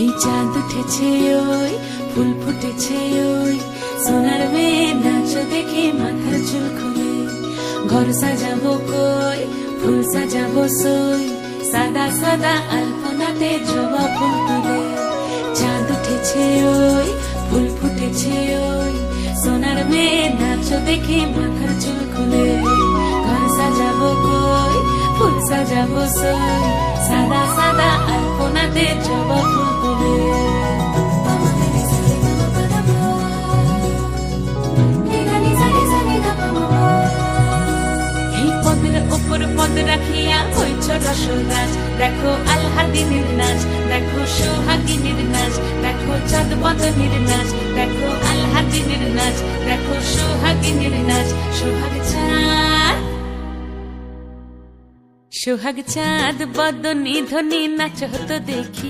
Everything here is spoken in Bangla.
এই চাঁদ উঠেছে ওই ফুল ফুটেছে ওই সোনার মেয়ে নাচ দেখে মাথার চুল খুলে ঘর সাজাবো কই ফুল সাজাবো সই সাদা সাদা আলপনাতে জবা ফুল তুলে চাঁদ উঠেছে ওই ফুল ফুটেছে ওই সোনার মেয়ে নাচ দেখে মাথার চুল খুলে ঘর সাজাবো কই ফুল সাজাবো সই সাদা সাদা আলপনাতে জবা ফুল তুলে পদ রাখিয়া হইছ রসরাজ দেখো আলহাদিনের নাচ দেখো সোহাগিনীর নাচ দেখো চাঁদ বদনের নাচ দেখো আলহাদিনের নাচ দেখো সোহাগিনীর নাচ সোহাগ চাঁদ বদনী ধ্বনি নাচ হতো দেখি।